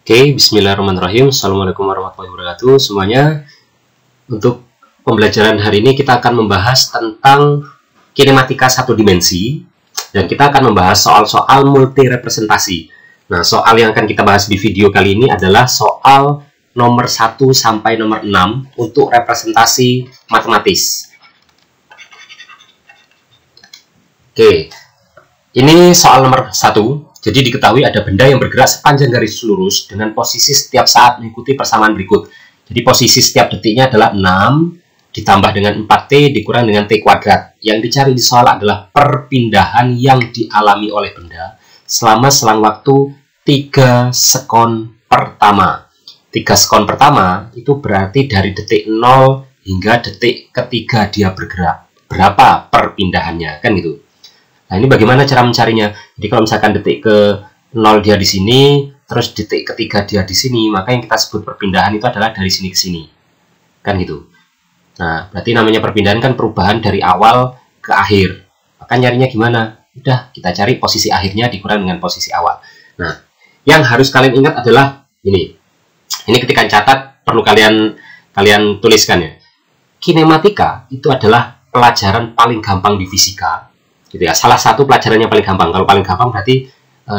Oke, bismillahirrahmanirrahim. Assalamualaikum warahmatullahi wabarakatuh semuanya. Untuk pembelajaran hari ini kita akan membahas tentang kinematika satu dimensi. Dan kita akan membahas soal-soal multi representasi. Nah, soal yang akan kita bahas di video kali ini adalah soal nomor 1 sampai nomor 6 untuk representasi matematis. Oke, ini soal nomor 1. Jadi diketahui ada benda yang bergerak sepanjang garis lurus dengan posisi setiap saat mengikuti persamaan berikut. Jadi posisi setiap detiknya adalah 6 ditambah dengan 4T dikurang dengan T kuadrat. Yang dicari di soal adalah perpindahan yang dialami oleh benda selama selang waktu 3 sekon pertama. 3 sekon pertama itu berarti dari detik 0 hingga detik ketiga dia bergerak. Berapa perpindahannya? Kan gitu. Nah, ini bagaimana cara mencarinya? Jadi kalau misalkan detik ke 0 dia di sini, terus detik ketiga dia di sini, maka yang kita sebut perpindahan itu adalah dari sini ke sini. Kan gitu. Nah, berarti namanya perpindahan kan perubahan dari awal ke akhir. Maka nyarinya gimana? Udah, kita cari posisi akhirnya dikurang dengan posisi awal. Nah, yang harus kalian ingat adalah ini. Ini ketika catat perlu kalian tuliskan ya. Kinematika itu adalah pelajaran paling gampang di fisika. Gitu ya. Salah satu pelajaran yang paling gampang. Kalau paling gampang berarti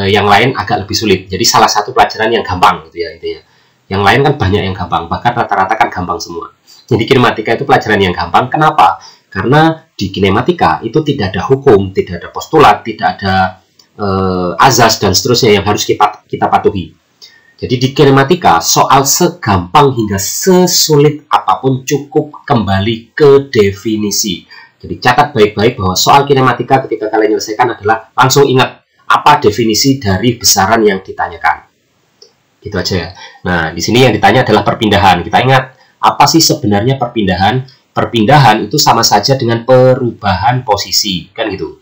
yang lain agak lebih sulit. Jadi salah satu pelajaran yang gampang gitu ya, gitu ya. Yang lain kan banyak yang gampang, bahkan rata-rata kan gampang semua. Jadi kinematika itu pelajaran yang gampang. Kenapa? Karena di kinematika itu tidak ada hukum, tidak ada postulat, tidak ada azas dan seterusnya yang harus kita patuhi. Jadi di kinematika soal segampang hingga sesulit apapun cukup kembali ke definisi. Jadi catat baik-baik bahwa soal kinematika ketika kalian menyelesaikan adalah langsung ingat apa definisi dari besaran yang ditanyakan. Gitu aja ya. Nah, di sini yang ditanya adalah perpindahan. Kita ingat apa sih sebenarnya perpindahan? Perpindahan itu sama saja dengan perubahan posisi, kan gitu.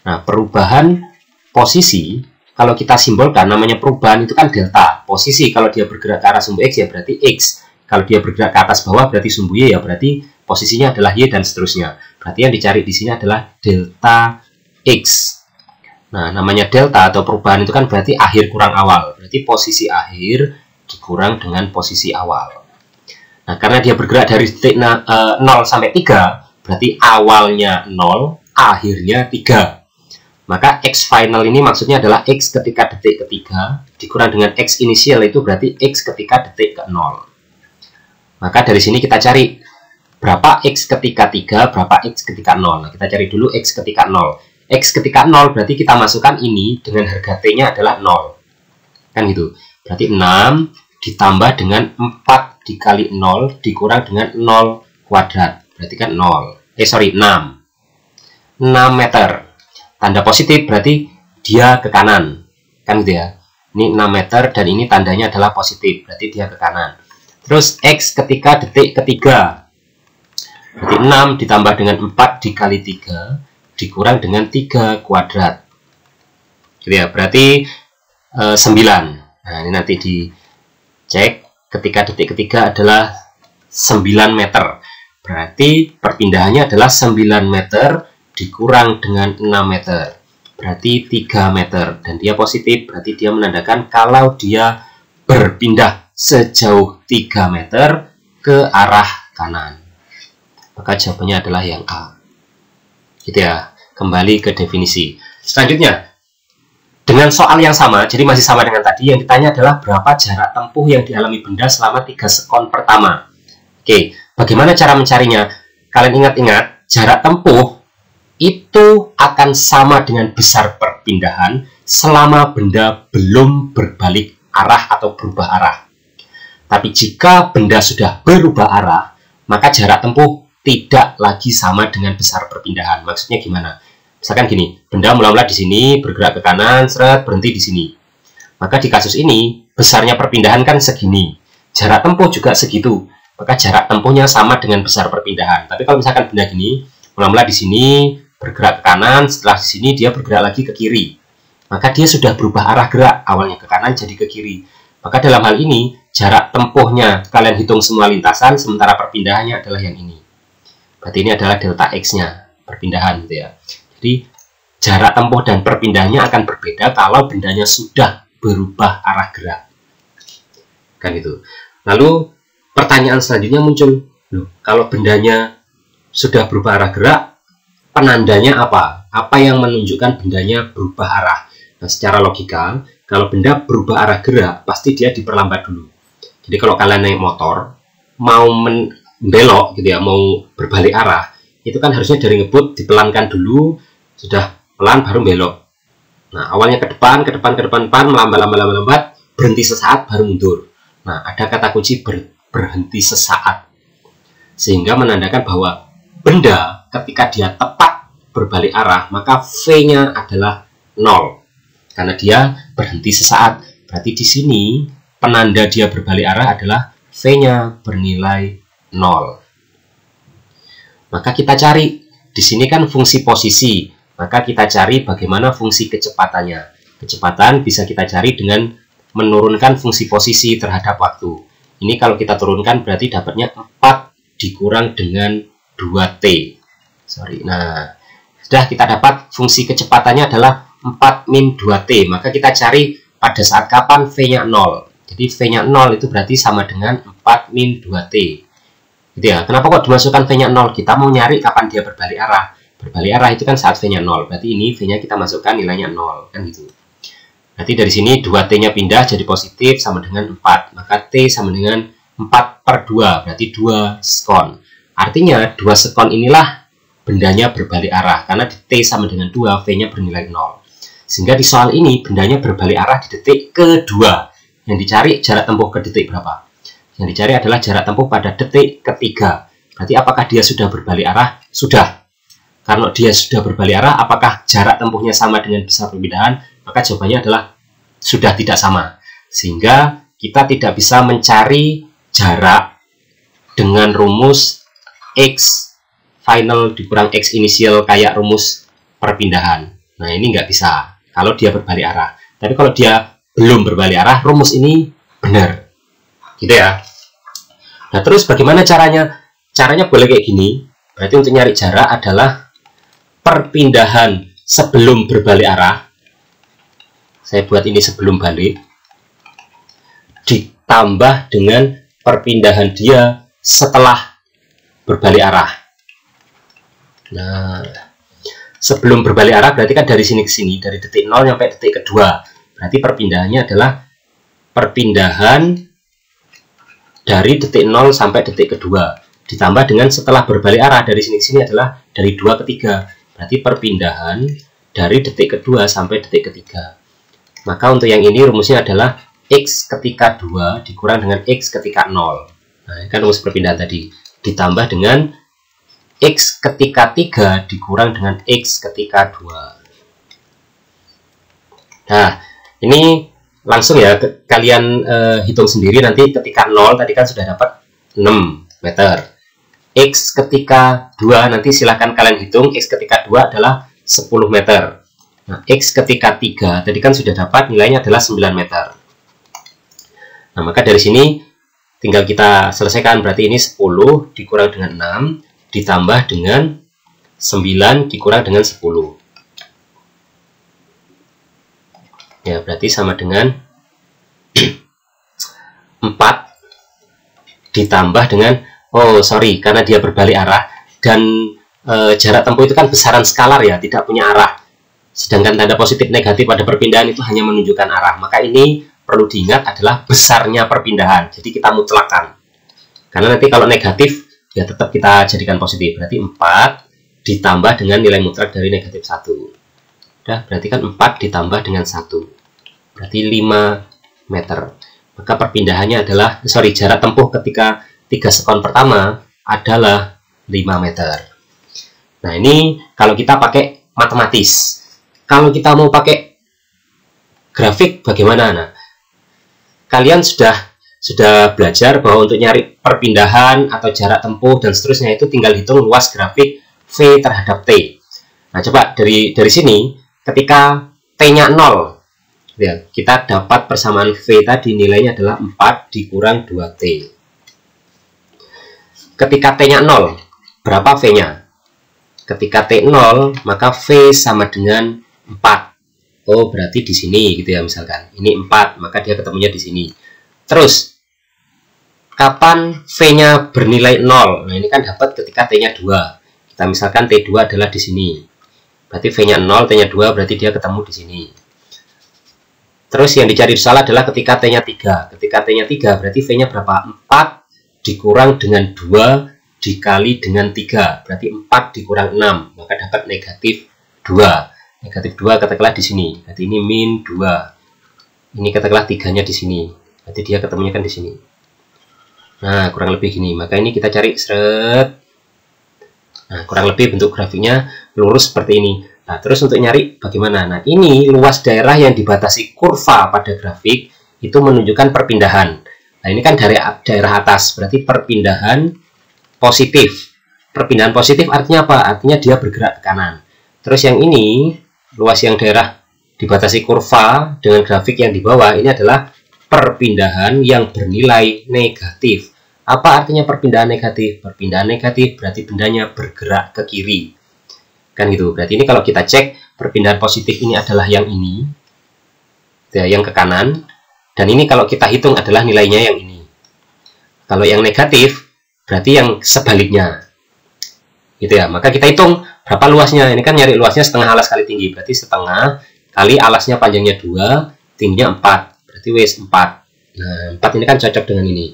Nah, perubahan posisi kalau kita simbolkan namanya perubahan itu kan delta. Posisi kalau dia bergerak ke arah sumbu X ya berarti X. Kalau dia bergerak ke atas bawah berarti sumbu Y ya berarti posisinya adalah Y dan seterusnya. Berarti yang dicari di sini adalah delta X. Nah, namanya delta atau perubahan itu kan berarti akhir kurang awal. Berarti posisi akhir dikurang dengan posisi awal. Nah, karena dia bergerak dari detik 0 sampai 3, berarti awalnya 0, akhirnya 3. Maka X final ini maksudnya adalah X ketika detik ketiga dikurang dengan X inisial itu berarti X ketika detik ke 0. Maka dari sini kita cari berapa X ketika 3, berapa X ketika 0. Nah, kita cari dulu X ketika 0. X ketika 0 berarti kita masukkan ini dengan harga T-nya adalah 0. Kan gitu. Berarti 6 ditambah dengan 4 dikali 0 dikurang dengan 0 kuadrat. Berarti kan 6. 6 meter. Tanda positif berarti dia ke kanan. Kan gitu ya. Ini 6 meter dan ini tandanya adalah positif. Berarti dia ke kanan. Terus X ketika detik ketiga. Berarti 6 ditambah dengan 4 dikali 3 dikurang dengan 3 kuadrat. Gitu ya, berarti 9. Nah, ini nanti dicek ketika detik ketiga adalah 9 meter. Berarti perpindahannya adalah 9 meter dikurang dengan 6 meter. Berarti 3 meter. Dan dia positif, berarti dia menandakan kalau dia berpindah sejauh 3 meter ke arah kanan. Maka jawabannya adalah yang A. Gitu ya, kembali ke definisi. Selanjutnya, dengan soal yang sama, jadi masih sama dengan tadi, yang ditanya adalah berapa jarak tempuh yang dialami benda selama 3 sekon pertama. Oke, bagaimana cara mencarinya? Kalian ingat-ingat, jarak tempuh itu akan sama dengan besar perpindahan selama benda belum berbalik arah atau berubah arah. Tapi jika benda sudah berubah arah, maka jarak tempuh tidak lagi sama dengan besar perpindahan. Maksudnya gimana? Misalkan gini, benda mula-mula di sini, bergerak ke kanan, seret, berhenti di sini. Maka di kasus ini, besarnya perpindahan kan segini. Jarak tempuh juga segitu. Maka jarak tempuhnya sama dengan besar perpindahan. Tapi kalau misalkan benda gini, mula-mula di sini, bergerak ke kanan, setelah di sini dia bergerak lagi ke kiri. Maka dia sudah berubah arah gerak, awalnya ke kanan jadi ke kiri. Maka dalam hal ini, jarak tempuhnya kalian hitung semua lintasan, sementara perpindahannya adalah yang ini. Berarti ini adalah delta X-nya, perpindahan gitu ya. Jadi jarak tempuh dan perpindahannya akan berbeda kalau bendanya sudah berubah arah gerak. kan itu. Lalu pertanyaan selanjutnya muncul, loh, kalau bendanya sudah berubah arah gerak, penandanya apa? Apa yang menunjukkan bendanya berubah arah? Nah, secara logika, kalau benda berubah arah gerak, pasti dia diperlambat dulu. Jadi kalau kalian naik motor, mau belok gitu ya, mau berbalik arah, itu kan harusnya dari ngebut dipelankan dulu, sudah pelan baru belok. Nah, awalnya ke depan, melambat, berhenti sesaat baru mundur. Nah, ada kata kunci berhenti sesaat, sehingga menandakan bahwa benda ketika dia tepat berbalik arah, maka V-nya adalah 0 karena dia berhenti sesaat. Berarti di sini penanda dia berbalik arah adalah V-nya bernilai 0. Maka kita cari, di sini kan fungsi posisi, maka kita cari bagaimana fungsi kecepatannya. Kecepatan bisa kita cari dengan menurunkan fungsi posisi terhadap waktu. Ini kalau kita turunkan berarti dapatnya 4 dikurang dengan 2T. Nah, sudah kita dapat fungsi kecepatannya adalah 4 min 2T. Maka kita cari pada saat kapan V-nya 0. Jadi V-nya 0 itu berarti sama dengan 4 min 2T. Gitu ya. Kenapa kok dimasukkan V-nya 0? Kita mau nyari kapan dia berbalik arah. Berbalik arah itu kan saat V-nya 0. Berarti ini V-nya kita masukkan nilainya 0. Kan gitu. Berarti dari sini 2T-nya pindah jadi positif sama dengan 4. Maka T sama dengan 4/2. Berarti 2 sekon. Artinya 2 sekon inilah bendanya berbalik arah. Karena di T sama dengan 2, V-nya bernilai 0. Sehingga di soal ini bendanya berbalik arah di detik kedua. Yang dicari jarak tempuh ke detik berapa? Yang dicari adalah jarak tempuh pada detik ketiga. Berarti apakah dia sudah berbalik arah? Sudah. Kalau dia sudah berbalik arah, apakah jarak tempuhnya sama dengan besar perpindahan? Maka jawabannya adalah sudah tidak sama. Sehingga kita tidak bisa mencari jarak dengan rumus X final dikurang X inisial kayak rumus perpindahan. Nah, ini nggak bisa kalau dia berbalik arah. Tapi kalau dia belum berbalik arah, rumus ini benar. Gitu ya. Nah, terus bagaimana caranya? Caranya boleh kayak gini. Berarti untuk nyari jarak adalah perpindahan sebelum berbalik arah. Saya buat ini sebelum balik. Ditambah dengan perpindahan dia setelah berbalik arah. Nah, sebelum berbalik arah berarti kan dari sini ke sini, dari detik 0 sampai detik kedua. Berarti perpindahannya adalah perpindahan dari detik 0 sampai detik kedua. Ditambah dengan setelah berbalik arah dari sini ke sini adalah dari 2 ke 3. Berarti perpindahan dari detik kedua sampai detik ketiga. Maka untuk yang ini rumusnya adalah X ketika 2 dikurang dengan X ketika 0. Nah, kan rumus perpindahan tadi. Ditambah dengan X ketika 3 dikurang dengan X ketika 2. Nah, ini langsung ya kalian hitung sendiri nanti ketika 0 tadi kan sudah dapat 6 meter. X ketika 2 nanti silahkan kalian hitung. X ketika 2 adalah 10 meter. Nah, X ketika 3 tadi kan sudah dapat nilainya adalah 9 meter. Nah, maka dari sini tinggal kita selesaikan. Berarti ini 10 dikurang dengan 6 ditambah dengan 9 dikurang dengan 10. Ya, berarti sama dengan 4 ditambah dengan, oh sorry, karena dia berbalik arah dan jarak tempuh itu kan besaran skalar ya, tidak punya arah. Sedangkan tanda positif negatif pada perpindahan itu hanya menunjukkan arah. Maka ini perlu diingat adalah besarnya perpindahan. Jadi kita mutlakkan. Karena nanti kalau negatif ya tetap kita jadikan positif. Berarti 4 ditambah dengan nilai mutlak dari negatif 1. Udah, berarti kan 4 ditambah dengan 1. Berarti 5 meter. Maka perpindahannya adalah, jarak tempuh ketika 3 sekon pertama adalah 5 meter. Nah, ini kalau kita pakai matematis. Kalau kita mau pakai grafik bagaimana? Nah, kalian sudah belajar bahwa untuk nyari perpindahan atau jarak tempuh dan seterusnya itu tinggal hitung luas grafik V terhadap T. Nah, coba dari sini ketika T-nya 0, ya, kita dapat persamaan V tadi nilainya adalah 4 dikurang 2T. Ketika T-nya 0, berapa V-nya? Ketika T 0, maka V sama dengan 4. Oh, berarti di sini gitu ya misalkan. Ini 4, maka dia ketemunya di sini. Terus, kapan V-nya bernilai 0? Nah, ini kan dapat ketika T-nya 2. Kita misalkan T2 adalah di sini. Berarti V-nya 0, T-nya 2, berarti dia ketemu di sini. Terus yang dicari soal adalah ketika T-nya 3. Ketika T-nya 3, berarti V-nya berapa? 4 dikurang dengan 2 dikali dengan 3. Berarti 4 dikurang 6. Maka dapat negatif 2. Negatif 2 katakanlah di sini. Berarti ini min 2. Ini katakanlah 3-nya di sini. Berarti dia ketemunya kan di sini. Nah, kurang lebih gini. Maka ini kita cari seret. Nah, kurang lebih bentuk grafiknya lurus seperti ini. Nah, terus untuk nyari bagaimana? Nah, ini luas daerah yang dibatasi kurva pada grafik itu menunjukkan perpindahan. Nah, ini kan dari daerah atas, berarti perpindahan positif. Perpindahan positif artinya apa? Artinya dia bergerak ke kanan. Terus yang ini, luas yang daerah dibatasi kurva dengan grafik yang di bawah, ini adalah perpindahan yang bernilai negatif. Apa artinya perpindahan negatif? Perpindahan negatif berarti bendanya bergerak ke kiri. Kan gitu. Berarti ini kalau kita cek, perpindahan positif ini adalah yang ini. Ya, yang ke kanan. Dan ini kalau kita hitung adalah nilainya yang ini. Kalau yang negatif, berarti yang sebaliknya. Gitu ya. Maka kita hitung berapa luasnya. Ini kan nyari luasnya setengah alas kali tinggi. Berarti setengah kali alasnya panjangnya 2, tingginya 4. Berarti wes 4. Nah, 4 ini kan cocok dengan ini.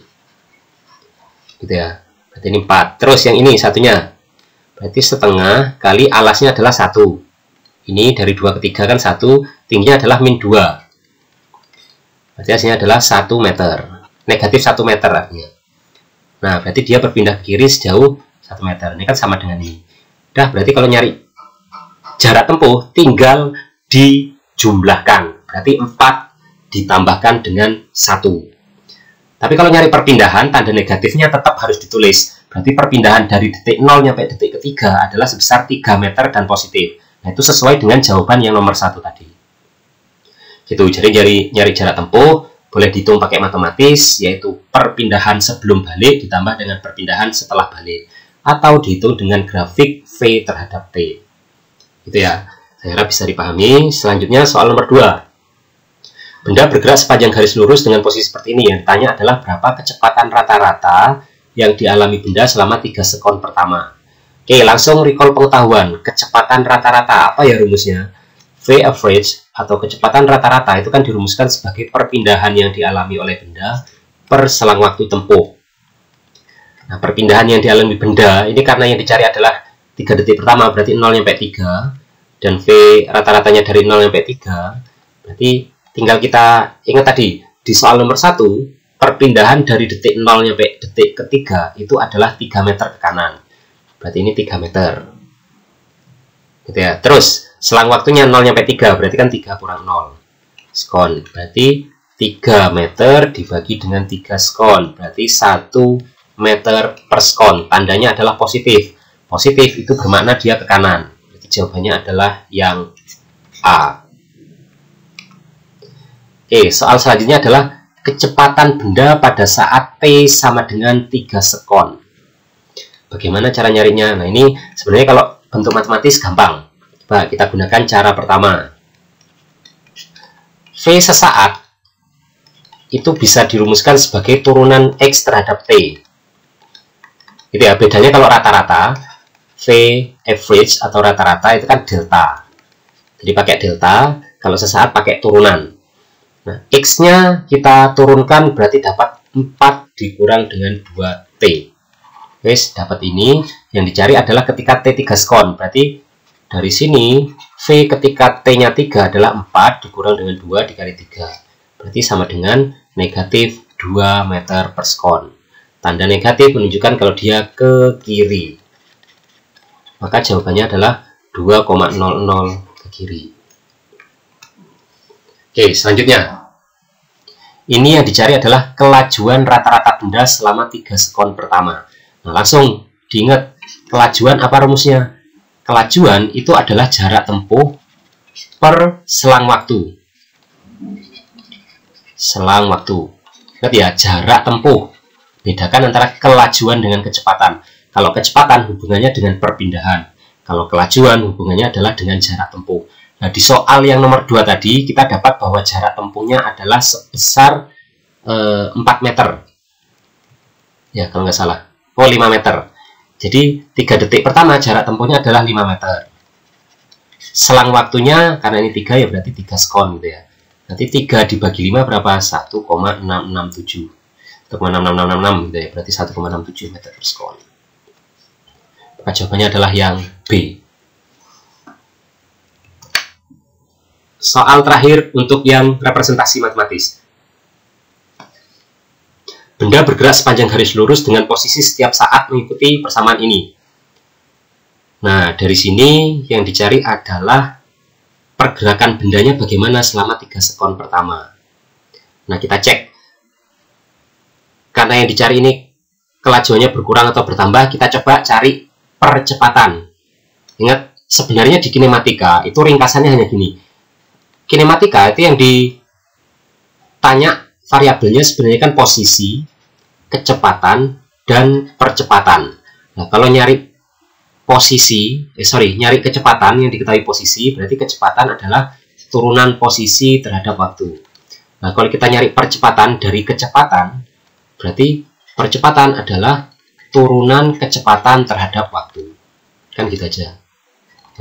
Gitu ya. Berarti ini 4. Terus yang ini satunya. Berarti setengah kali alasnya adalah 1. Ini dari 2 ke 3 kan 1. Tingginya adalah min 2. Berarti hasilnya adalah 1 meter. Negatif 1 meter artinya. Nah, berarti dia berpindah ke kiri sejauh 1 meter. Ini kan sama dengan ini. Udah, berarti kalau nyari jarak tempuh tinggal dijumlahkan. Berarti 4 ditambahkan dengan 1. Tapi kalau nyari perpindahan, tanda negatifnya tetap harus ditulis. Berarti perpindahan dari detik 0 sampai detik ketiga adalah sebesar 3 meter dan positif. Nah, itu sesuai dengan jawaban yang nomor 1 tadi. Gitu, jadi nyari jarak tempuh, boleh dihitung pakai matematis, yaitu perpindahan sebelum balik ditambah dengan perpindahan setelah balik. Atau dihitung dengan grafik V terhadap T. Gitu ya, saya harap bisa dipahami. Selanjutnya soal nomor 2. Benda bergerak sepanjang garis lurus dengan posisi seperti ini. Yang ditanya adalah berapa kecepatan rata-rata yang dialami benda selama 3 sekon pertama. Oke, langsung recall pengetahuan. Kecepatan rata-rata, apa ya rumusnya? V average atau kecepatan rata-rata itu kan dirumuskan sebagai perpindahan yang dialami oleh benda per selang waktu tempuh. Nah, perpindahan yang dialami benda, ini karena yang dicari adalah 3 detik pertama, berarti 0 sampai 3. Dan V rata-ratanya dari 0 sampai 3. Berarti tinggal kita ingat tadi, di soal nomor 1, perpindahan dari detik 0 sampai detik ketiga itu adalah 3 meter ke kanan. Berarti ini 3 meter. Gitu ya. Terus, selang waktunya 0 sampai 3, berarti kan 3 kurang 0. Sekon. Berarti 3 meter dibagi dengan 3 sekon. Berarti 1 meter per sekon. Tandanya adalah positif. Positif itu bermakna dia ke kanan. Berarti jawabannya adalah yang A. Oke, soal selanjutnya adalah kecepatan benda pada saat T sama dengan 3 sekon. Bagaimana cara nyarinya? Nah, ini sebenarnya kalau bentuk matematis gampang. Coba kita gunakan cara pertama. V sesaat itu bisa dirumuskan sebagai turunan X terhadap T. Itu ya, bedanya kalau rata-rata, V average atau rata-rata itu kan delta. Jadi pakai delta, kalau sesaat pakai turunan. Nah, X-nya kita turunkan berarti dapat 4 dikurang dengan 2T. Wes, dapat ini. Yang dicari adalah ketika T 3 sekon. Berarti dari sini, V ketika T-nya 3 adalah 4 dikurang dengan 2 dikali 3. Berarti sama dengan negatif 2 meter per sekon. Tanda negatif menunjukkan kalau dia ke kiri. Maka jawabannya adalah 2,00 ke kiri. Oke, selanjutnya. Ini yang dicari adalah kelajuan rata-rata benda selama 3 sekon pertama. Nah, langsung diingat, kelajuan apa rumusnya? Kelajuan itu adalah jarak tempuh per selang waktu. Selang waktu. Ingat ya, jarak tempuh. Bedakan antara kelajuan dengan kecepatan. Kalau kecepatan hubungannya dengan perpindahan. Kalau kelajuan hubungannya adalah dengan jarak tempuh. Nah, di soal yang nomor 2 tadi, kita dapat bahwa jarak tempuhnya adalah sebesar 4 meter. Ya, kalau nggak salah. Oh, 5 meter. Jadi 3 detik pertama jarak tempuhnya adalah 5 meter. Selang waktunya, karena ini 3 ya berarti 3 sekon gitu ya. Nanti 3 dibagi 5 berapa? 1,667. 1,66666 gitu ya. Berarti 1,67 meter per sekon. Maka jawabannya adalah yang B. Soal terakhir untuk yang representasi matematis. Benda bergerak sepanjang garis lurus dengan posisi setiap saat mengikuti persamaan ini. Nah, dari sini yang dicari adalah pergerakan bendanya bagaimana selama 3 sekon pertama. Nah, kita cek. Karena yang dicari ini kelajuannya berkurang atau bertambah, kita coba cari percepatan. Ingat, sebenarnya di kinematika itu ringkasannya hanya gini. Kinematika itu yang ditanya variabelnya sebenarnya kan posisi, kecepatan, dan percepatan. Nah, kalau nyari nyari kecepatan yang diketahui posisi, berarti kecepatan adalah turunan posisi terhadap waktu. Nah, kalau kita nyari percepatan dari kecepatan, berarti percepatan adalah turunan kecepatan terhadap waktu. Kan gitu aja.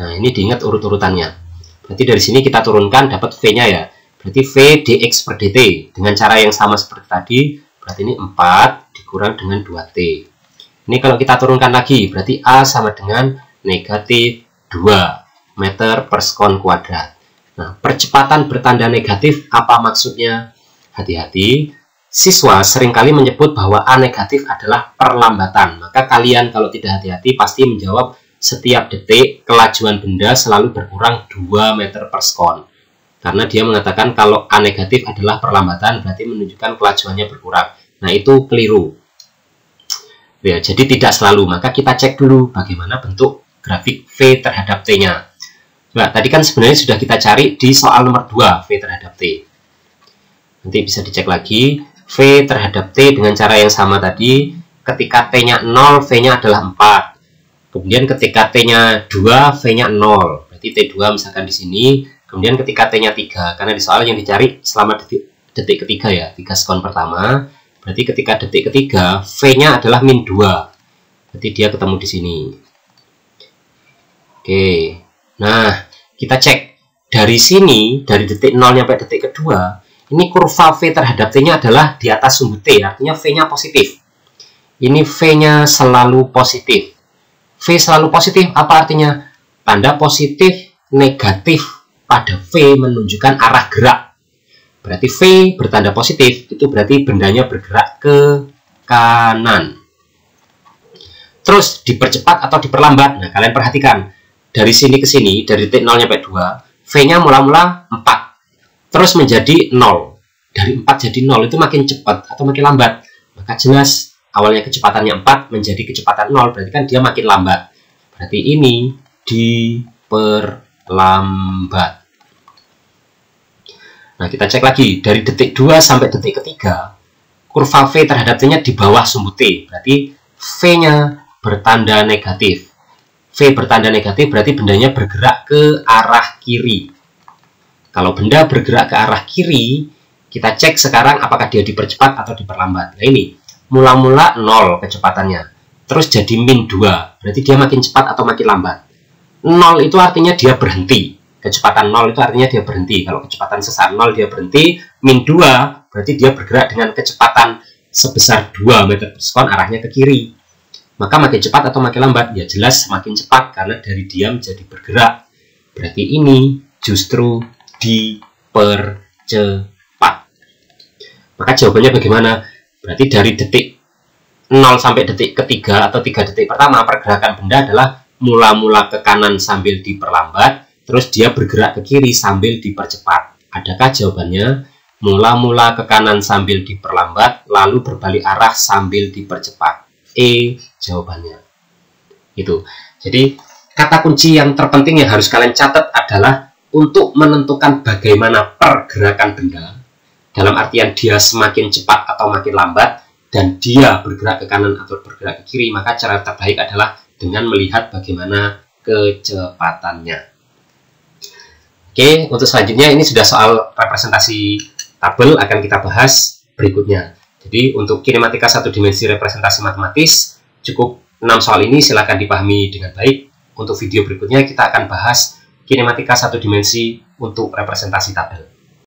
Nah, ini diingat urut-urutannya. Berarti dari sini kita turunkan dapat V-nya ya. Berarti V dx per dt. Dengan cara yang sama seperti tadi, berarti ini 4 dikurang dengan 2T. Ini kalau kita turunkan lagi, berarti A sama dengan negatif 2 meter per sekon kuadrat. Nah, percepatan bertanda negatif apa maksudnya? Hati-hati, siswa seringkali menyebut bahwa A negatif adalah perlambatan. Maka kalian kalau tidak hati-hati pasti menjawab setiap detik kelajuan benda selalu berkurang 2 meter per sekon. Karena dia mengatakan kalau A negatif adalah perlambatan, berarti menunjukkan kelajuannya berkurang. Nah, itu keliru. Ya, jadi tidak selalu. Maka kita cek dulu bagaimana bentuk grafik V terhadap T-nya. Nah, tadi kan sebenarnya sudah kita cari di soal nomor 2, V terhadap T. Nanti bisa dicek lagi. V terhadap T dengan cara yang sama tadi. Ketika T-nya 0, V-nya adalah 4. Kemudian ketika T-nya 2, V-nya 0. Berarti T2 misalkan di sini. Kemudian ketika T-nya 3. Karena di soal yang dicari selama detik ketiga ya. 3 sekon pertama. Berarti ketika detik ketiga, V-nya adalah min 2. Berarti dia ketemu di sini. Oke. Nah, kita cek. Dari sini, dari detik 0 sampai detik kedua, ini kurva V terhadap T-nya adalah di atas sumbu T. Artinya V-nya positif. Ini V-nya selalu positif. V selalu positif, apa artinya? Tanda positif negatif pada V menunjukkan arah gerak. Berarti V bertanda positif, itu berarti bendanya bergerak ke kanan. Terus dipercepat atau diperlambat. Nah, kalian perhatikan. Dari sini ke sini, dari titik 0 sampai 2, V-nya mula-mula 4. Terus menjadi 0. Dari 4 jadi 0, itu makin cepat atau makin lambat. Maka jelas awalnya kecepatannya 4 menjadi kecepatan 0, berarti kan dia makin lambat. Berarti ini diperlambat. Nah, kita cek lagi. Dari detik 2 sampai detik ketiga, kurva V terhadap T-nya di bawah sumbu T. Berarti V-nya bertanda negatif. V bertanda negatif berarti bendanya bergerak ke arah kiri. Kalau benda bergerak ke arah kiri, kita cek sekarang apakah dia dipercepat atau diperlambat. Nah, ini mula-mula 0 kecepatannya, terus jadi min 2, berarti dia makin cepat atau makin lambat. 0 itu artinya dia berhenti. Kecepatan 0 itu artinya dia berhenti. Kalau kecepatan sesar 0 dia berhenti, min 2 berarti dia bergerak dengan kecepatan sebesar 2 meter per sekon arahnya ke kiri. Maka makin cepat atau makin lambat? Ya jelas semakin cepat karena dari diam jadi bergerak. Berarti ini justru dipercepat. Maka jawabannya bagaimana? Berarti dari detik 0 sampai detik ketiga atau 3 detik pertama, pergerakan benda adalah mula-mula ke kanan sambil diperlambat, terus dia bergerak ke kiri sambil dipercepat. Adakah jawabannya? Mula-mula ke kanan sambil diperlambat, lalu berbalik arah sambil dipercepat. E jawabannya. Itu. Jadi kata kunci yang terpenting yang harus kalian catat adalah untuk menentukan bagaimana pergerakan benda, dalam artian dia semakin cepat atau makin lambat, dan dia bergerak ke kanan atau bergerak ke kiri, maka cara terbaik adalah dengan melihat bagaimana kecepatannya. Oke, untuk selanjutnya ini sudah soal representasi tabel akan kita bahas berikutnya. Jadi untuk kinematika satu dimensi representasi matematis, cukup 6 soal ini silakan dipahami dengan baik. Untuk video berikutnya kita akan bahas kinematika satu dimensi untuk representasi tabel.